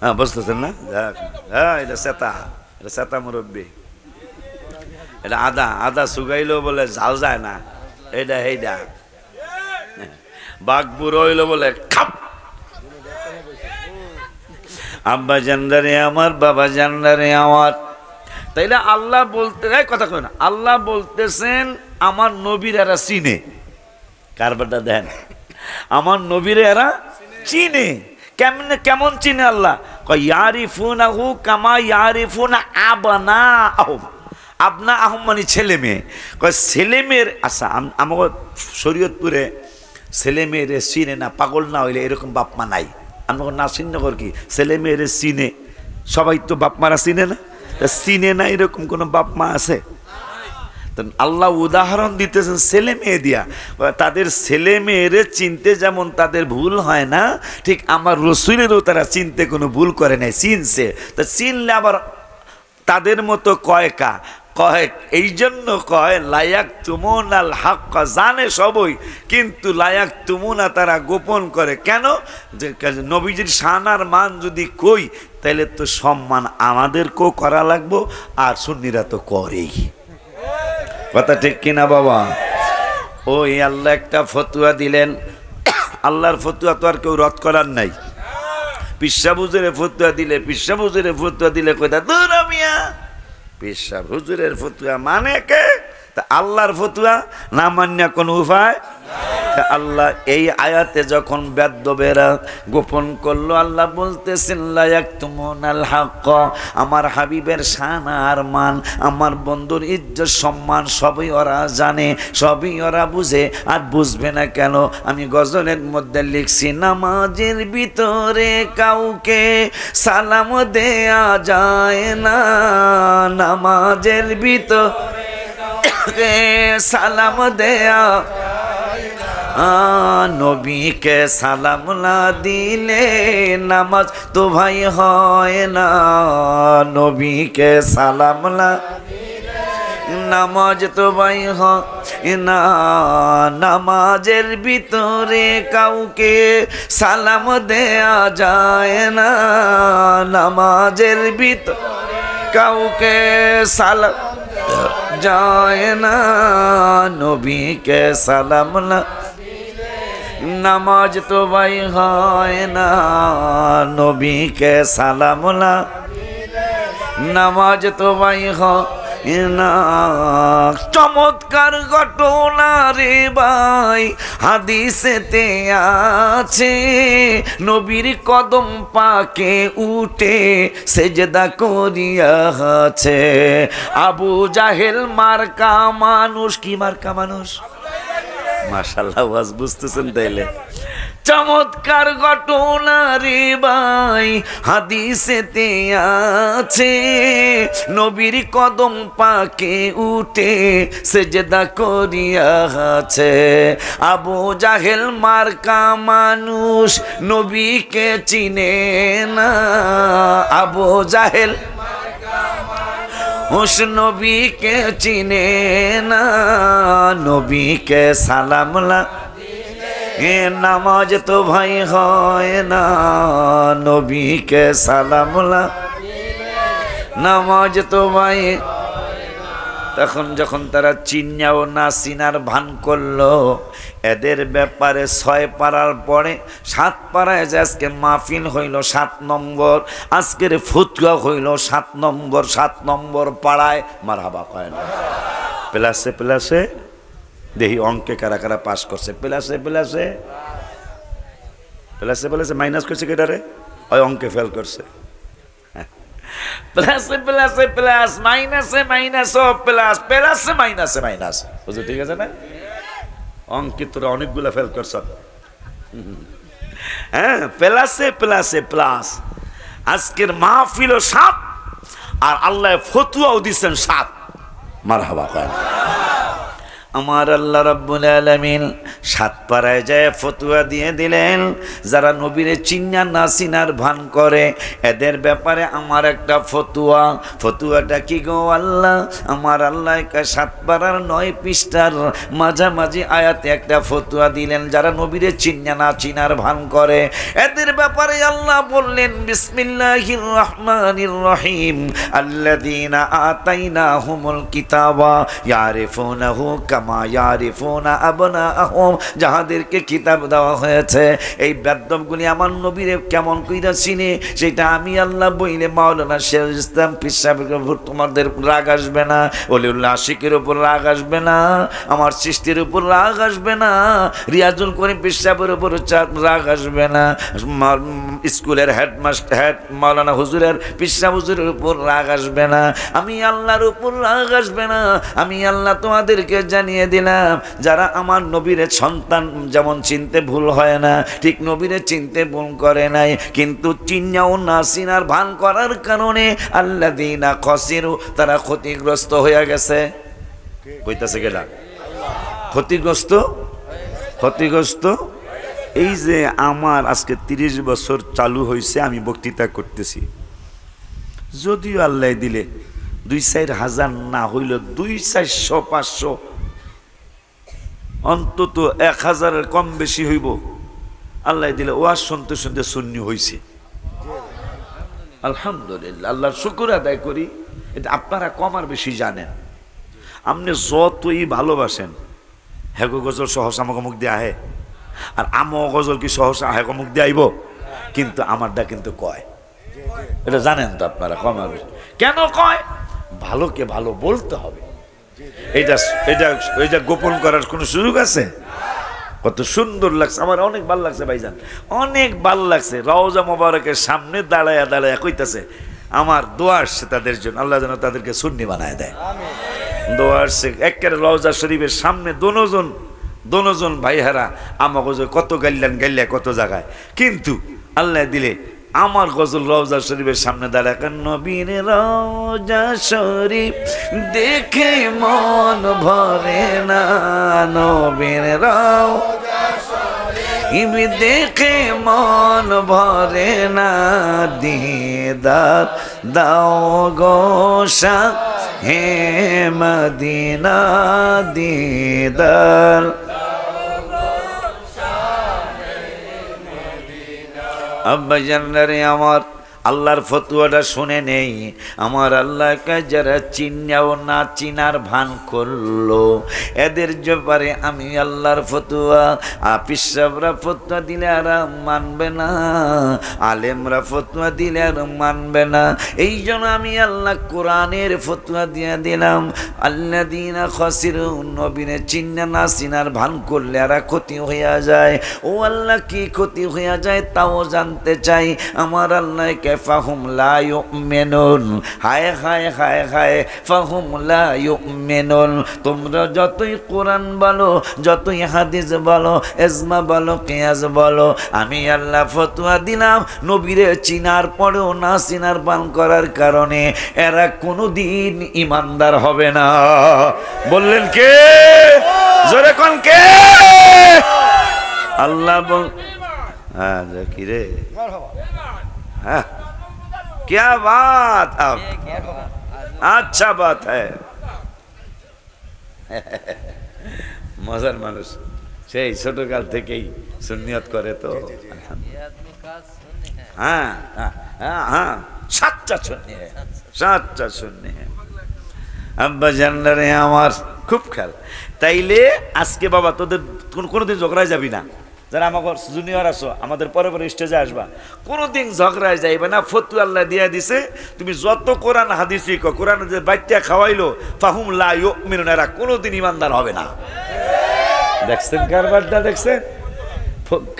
হ্যাঁ বুঝতেছেন না? হ্যাঁ এটা সেতা মুরব্বী। এটা আদা সুগাইলেও বলে ঝাল যায় না, এটা হেইডা। বাঘ বুড়ো হইলো বলে খাপ। আব্বা জানদারে আমার, বাবা জানদারে আমার। তাইলে আল্লাহ বলতে কথা কয় না, আল্লাহ বলতেছেন আমার নবীর এরা চিনে। কারবারটা দেন, আমার নবীর এরা চিনে। কেমনে, কেমন চিনে আল্লাহ? কয় ইয়ারিফুনাহু কামা ইয়ারিফুনা আবনাআহুম। আপনা আহম মানে ছেলে মেয়ে। কয় ছেলে মেয়ের, আচ্ছা আমাকে শরীয়তপুরে ছেলে মেয়েরে চিনে না, পাগল না হইলে এরকম বাপ মা নাই। আমরা না চিহ্নকর কি ছেলে মেয়েরে চিনে? সবাই তো বাপ মারা চিনে না, চিনে না এরকম কোনো বাপ মা আছে? আল্লাহ উদাহরণ দিতেছেন ছেলে মেয়ে দিয়া। তাদের ছেলে মেয়েরে চিনতে যেমন তাদের ভুল হয় না, ঠিক আমার রসুলেরও তারা চিনতে কোনো ভুল করে নাই, চিনছে। তা চিনলে আবার তাদের মতো কয়কা কয়েক, এই জন্য কয় লায়াক তুমুনাল হক, জানে সবই কিন্তু লায়াক তুমুনা তারা গোপন করে। কেন? যে নবীজির শানার মান যদি কই তাহলে তো সম্মান আমাদেরকেও করা লাগবো, আর সুন্নিরা তো করেই। কথা ঠিক কিনা বাবা? ওই আল্লাহ একটা ফতুয়া দিলেন, আল্লাহর ফতুয়া তো আর কেউ রদ করার নাই। পিসা হুজুরের ফতুয়া দিলে কইতা দূর মিয়া, পিসা হুজুরের ফতুয়া মানে কে? তা আল্লাহর ফতুয়া না মান্য কোনো উপায়? আল্লাহ এই আয়াতে যখন বেদ্যবেরা গোপন করলো, আল্লাহ বলতেছেন লা ইয়াকতুমুনাল হক, আমার হাবিবের শান আর মান, আমার বন্ধুর ইজ্জত সম্মান সবই ওরা জানে, সবই ওরা বুঝে। আর বুঝবে না কেন? আমি গজলের মধ্যে লিখছি, নামাজের ভিতরে কাউকে সালাম দেয়া যায় না, নামাজের ভিতরে সালাম দেয়া, নবীকে সালাম না দিলে নামাজ তো ভাই হয় না, নবীকে সালাম না নামাজ তো ভাই হয় না, নামাজের ভিতরে কাউকে সালাম দেয়া যায় না, নামাজের ভিতরে কাউকে সালাম যায় না, নবীকে সালাম না নামাজ তো ভাই হয় না, নবীকে সালাম না নামাজ তো ভাই হয় না। চমৎকার ঘটনা রে ভাই হাদিসেতে আছে, নবীর কদম পাকে উঠে সেজদা করিয়াছে। আবু জাহেল মার্কা মানুষ, কি মার্কা মানুষ? মাশাআল্লাহ, ওয়াজ বুঝতেছেন তাইলে? চমৎকার ঘটনা রে ভাই হাদিসেতে আছে, নবীর কদম পাকে উঠে সেজদা করিয়াছে। আবু জাহেল মার্কা মানুষ নবীকে চিনে না, আবু জাহেল হুস নবীকে চিনে না, নবীকে সালাম না এ নামাজ তো ভাই হয় না, নবীকে সালাম না নামাজ তো ভাই। তখন যখন তারা চিন্নাও না চিনার ভান করলো, এদের ব্যাপারে 6 পাড়ার পরে 7 পাড়ায় যে আজকে মাহফিল হইল 7 নম্বর, আজকের ফুতুয়া হইল 7 নম্বর, 7 নম্বর পাড়ায় মারহাবা কয় না। প্লাসে প্লাসে দেখি অঙ্কে কারা কারা পাস করছে, প্লাসে প্লাসে প্লাসে প্লাসে মাইনাস করছে কেটারে, ওই অঙ্কে ফেল করছে। প্লাসে প্লাসে প্লাস, মাইনাসে মাইনাস ও প্লাস, প্লাসে মাইনাসে মাইনাস, বুঝো? ঠিক আছে না? অঙ্কে তোরা অনেকগুলা ফেল করছ। হ্যাঁ, প্লাসে প্লাসে প্লাস। আজকের মাহফিল 7 আর আল্লাহ ফতুয়াও দিচ্ছেন 7। মারহাবা কয়। আমার আল্লাহ রাব্বুল আলামিন সাত পাড়ায় যায় ফতোয়া দিয়ে দিলেন, যারা নবীরে চিন্না না চিনার ভান করে এদের ব্যাপারে আমার একটা ফতোয়াটা কি গো আল্লাহ? আমার আল্লাহ সাত পাড়ার 9 পৃষ্ঠার মাঝামাঝি আয়াতে একটা ফতোয়া দিলেন, যারা নবীরে চিন্না না চিনার ভান করে এদের ব্যাপারে আল্লাহ বললেন, বিসমিল্লাহির রহমানির রহিম, আল্লাযীনা আতাইনাহুমুল কিতাবা ইয়ারিফুনাহু কামা ইয়ারিফুনা আবনাআহুম, যাহাদেরকে কিতাব দেওয়া হয়েছে এই বেদবগুলি আমার নবীরে কেমন কইরা চিনে সেটা আমি আল্লাহ বইলে মাওলানা শেখুল ইসলাম পীর সাহেবের উপর তোমাদের রাগ আসবে না, ওলিউল্লাহ আশিকের উপর রাগ আসবে না, আমার সৃষ্টির উপর রাগ আসবে না, রিয়াজুল করিম পীর সাহেবের উপর রাগ আসবে না, স্কুলের হেড মাওলানা হুজুরের পীর সাহেব হুজুরের উপর রাগ আসবে না, আমি আল্লাহর উপর রাগ আসবে না। আমি আল্লাহ তোমাদেরকে জানিয়ে দিলাম, যারা আমার নবীর সন্তান যেমন চিনতে ভুল হয় না, ঠিক নবীরে চিনতে ভুল করে নাই, কিন্তু চিন্নাও না চিনার ভান করার কারণে আল্লাযীনা খাসিরু, তারা ক্ষতিগ্রস্ত হয়ে গেছে। কইতাছে গেলা ক্ষতিগ্রস্ত। এই যে আমার আজকে 30 বছর চালু হয়েছে, আমি বক্তৃতা করতেছি, যদিও আল্লাহ দিলে 2-4 হাজার না হইল 200-400-500 অন্তত 1000-এর কম বেশি হইব। আল্লাহ দিলে ওয়াজ শুনতে শুনতে সুন্নি হইছে, আলহামদুলিল্লাহ, আল্লাহর শুকর আদায় করি। এটা আপনারা কম আর বেশি জানেন। আপনি যতই ভালোবাসেন, হেগো গজল সহসা আমাকে মুখ দিয়ে আহে, আর আমও গজল কি সহসা হেগো মুখ দিয়ে আইব, কিন্তু আমারটা কিন্তু কয়, এটা জানেন তো আপনারা কম আর বেশি। কেন কয়? ভালোকে ভালো বলতে হবে। এটা গোপন করার কোনো সুযোগ আছে? কত সুন্দর লাগছে, আমার অনেক ভালো লাগছে ভাইজান, অনেক ভালো লাগছে। রওজা মোবারকের সামনে দাঁড়ায়া কইতাছে আমার দোয়া আসছে তাদের জন্য, আল্লাহ যেন তাদেরকে সুন্নি বানায় দেয়। দোয়া আসছে একেবারে রওজা শরীফের সামনে, দোনোজন ভাইহারা আমাকে কত গাইলা কত জায়গায়, কিন্তু আল্লাহ দিলে আমার গজল রওজা শরীফের সামনে দাঁড়ায়। নবীর রওজা শরীফ দেখে মন ভরে না, নবীর রওজা শরীফ দেখে মন ভরে না, দিদার দাও গো শাহ হে মদিনা, দিদার। আব্বা জানলারে আমার আল্লাহর ফতুয়াটা শুনে নেই। আমার আল্লাহকে যারা চিনাও না চিনার ভান করলো এদের ব্যাপারে আমি আল্লাহর ফতুয়া, পিসাবরা ফতুয়া দিলে আর মানবে না, আলেমরা ফতুয়া দিলে আর মানবে না। এই জন্য আমি আল্লাহ কোরআনের ফতুয়া দিয়ে দিলাম, আল্লাযীনা খাসিরু, নবীনে চিন্না না চিনার ভান করলে আর ক্ষতি হইয়া যায়। ও আল্লাহ, কি ক্ষতি হইয়া যায় তাও জানতে চাই। আমার আল্লাহ ফাহুম লা ইউমিনুন, হায় হায় হায় হায়, ফাহুম লা ইউমিনুন। তোমরা যতই কোরআন বলো, যতই হাদিস বলো, ইজমা বলো, কিয়াস বলো, আমি আল্লাহ ফতোয়া দিলাম নবীরে চিনার পরেও না চিনার পান করার কারণে এরা কোনোদিন ইমানদার হবে না। বললেন কে? জোরে কোন কে? আল্লাহ বল। হ্যাঁ কি রে, হ্যাঁ क्या बात, अब अच्छा बात है। মজার মানুষ, সেই ছোটকাল থেকেই সুন্নিয়ত করে তো। হ্যাঁ হ্যাঁ হ্যাঁ, সাচ্চা সুন্নি, সাচ্চা সুন্নি। আব্বা জানলারে আমার খুব খেয়াল। তাইলে আজকে বাবা তোদের কোনোদিন ঝগড়ায় যাবি না, যারা আমাকে জুনিয়র আসো, আমাদের পরে পরে স্টেজে আসবা, কোনোদিন ঝগড়ায় যাইবে না। ফতুয়া আল্লাহ দিয়া দিছে, তুমি যত কোরআন হাদিসই কো, কোরআন যে বাইত্যা খাওয়াইলো, ফাহুম লা ইউমিনুন, এরা কোনোদিন ইমানদার হবে না। দেখছেন কারবারটা? দেখছেন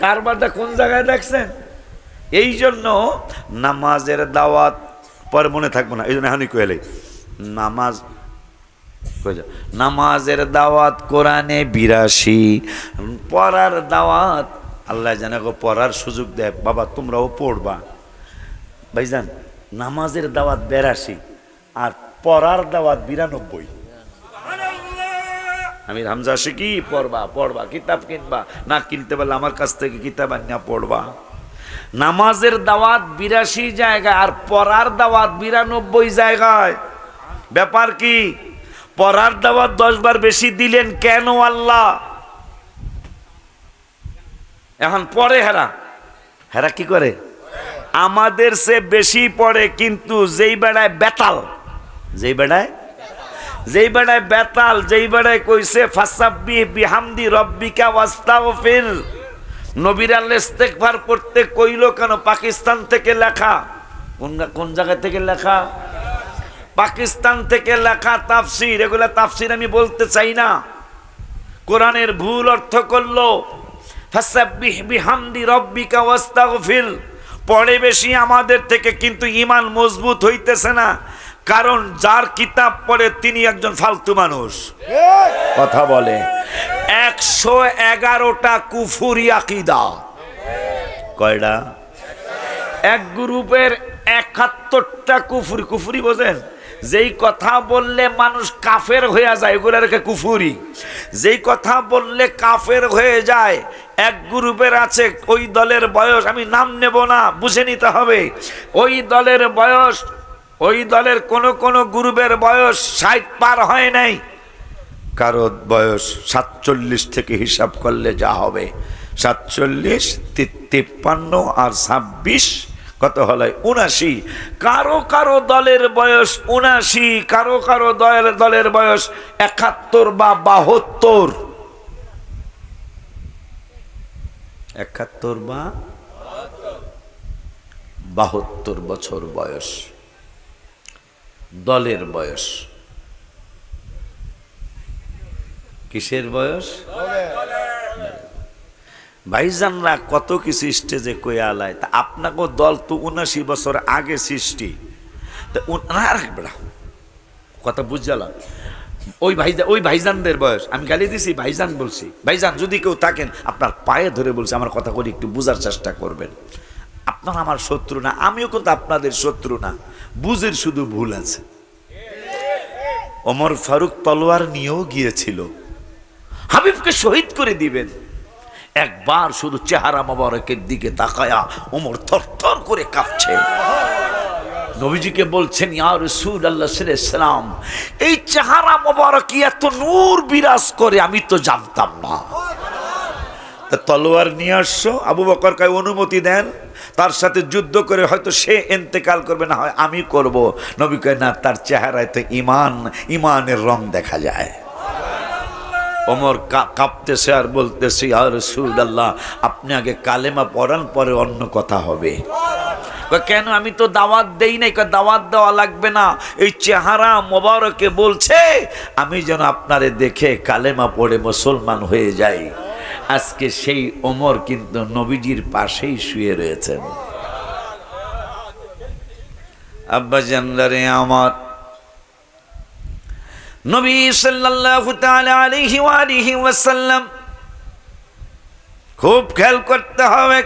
কারবারটা কোন জায়গায় দেখছেন? এই জন্য নামাজের দাওয়াত পরে মনে থাকবো না, এই জন্য এখনই কইলে নামাজের দাওয়াত কোরআনে 82, পড়ার দাওয়াত আল্লাহ জানে গো, পড়ার সুযোগ দেয় বাবা, তোমরাও পড়বা ভাইজান। নামাজের দাওয়াত 82 আর পড়ার দাওয়াত 92। আমির হামজা শিখি পড়বা পড়বা, কিতাব কিনবা, না কিনতে পারলে আমার কাছ থেকে কিতাব আনিয়া পড়বা। নামাজের দাওয়াত 82 জায়গায় আর পড়ার দাওয়াত 92 জায়গায়। ব্যাপার কি? পড়ার দাওয়াত 10 বার বেশি দিলেন কেন আল্লাহ? এখন পড়ে হেরা, হেরা কি করে? আমাদের সে বেশি পড়ে, কিন্তু যেই বেড়ায় বেতাল, যেই বেড়ায় বেতাল, যেই বেড়ায় কইছে ফাসাব্বিহ বিহামদি রব্বিকা ওয়াস্তাগফির, নবীর আল্লাহ ইস্তেগফার পড়তে কইলো কেন? পাকিস্তান থেকে লেখা। কোন জায়গা থেকে লেখা? পাকিস্তান থেকে লেখা তাফসির। এগুলা তাফসির আমি বলতে চাই না, কোরআনের ভুল অর্থ করলো। ফাসাব্বিহ বিহামদি রব্বিকা ওয়াস্তাগফির পড়ে বেশি আমাদের থেকে, কিন্তু ঈমান মজবুত হইতেছে না। কারণ যার কিতাব পড়ে তিনি একজন ফালতু মানুষ। কথা বলে 111টা কুফরি আকীদা। কয়টা? এক গ্রুপের 71টা কুফরি। কুফরি বোঝেন? যেই কথা বললে মানুষ কাফের হয়ে যায় এগুলোকে কুফরি। যেই কথা বললে কাফের হয়ে যায়, এক গ্রুপের আছে, ওই দলের বয়স আমি নাম নেব না, বুঝে নিতে হবে। ওই দলের বয়স, ওই দলের কোন গ্রুপের বয়স 60 পার হয় নাই, কারো বয়স 47 থেকে হিসাব করলে যা হবে 47, 53 আর 26 কত হলো? 79। কারো দলের বয়স 79, কারো দলের বয়স 71 বা 72। 71 বা 72 বছর বয়স দলের বয়স। কিসের বয়স? ভাইজানরা কত কিছু স্টেজে কয়ে আলায়। তা আপনাকে দল তো 79 বছর আগে সৃষ্টি। কথা বুঝলাম। ওই ভাইজানদের বয়স, আমি গালি দিছি, ভাইজান বলছি। ভাইজান যদি কেউ থাকেন আপনার পায়ে ধরে বলছি, আমার কথা করে একটু বুঝার চেষ্টা করবেন। আপনারা আমার শত্রু না, আমিও কিন্তু আপনাদের শত্রু না, বুঝের শুধু ভুল আছে। ওমর ফারুক তলোয়ার নিয়েও গিয়েছিল, হাবিবকে শহীদ করে দিবেন। একবার শুধু চেহারা মোবারকের দিকে তাকায়া ওমর থরথর করে কাঁপছে। নবীজিকে বলছেন, ইয়া রাসূলুল্লাহ সাল্লাল্লাহু আলাইহি ওয়াসাল্লাম, এই চেহারা মোবারকে এত নূর বিরাজ করে আমি তো জানতাম না। তলোয়ার নিয়ে আসছো, আবু বকর কয় অনুমতি দেন, তার সাথে যুদ্ধ করে হয়তো সে ইন্তেকাল করবে, না হয় আমি করব। নবী কয় না, তার চেহারায় তো ইমানের রং দেখা যায়। ওমর কাঁপতেছে আর বলতেছে, ইয়া রাসূলুল্লাহ আপনি আগে কালেমা পড়ান, পরে অন্য কথা হবে। কেন? আমি তো দাওয়াত দেই নাই। দাওয়াত দেওয়া লাগবে না, এই চেহারা মোবারকে বলছে আমি যেন আপনারে দেখে কালেমা পড়ে মুসলমান হয়ে যাই। আজকে সেই ওমর কিন্তু নবীজির পাশেই শুয়ে রয়েছেন। আব্বা জানলারে আমার, নবী সাল্লাল্লাহু তাআলা আলাইহি ওয়া আলিহি ওয়াসাল্লাম, খুব খেয়াল করতে হবে।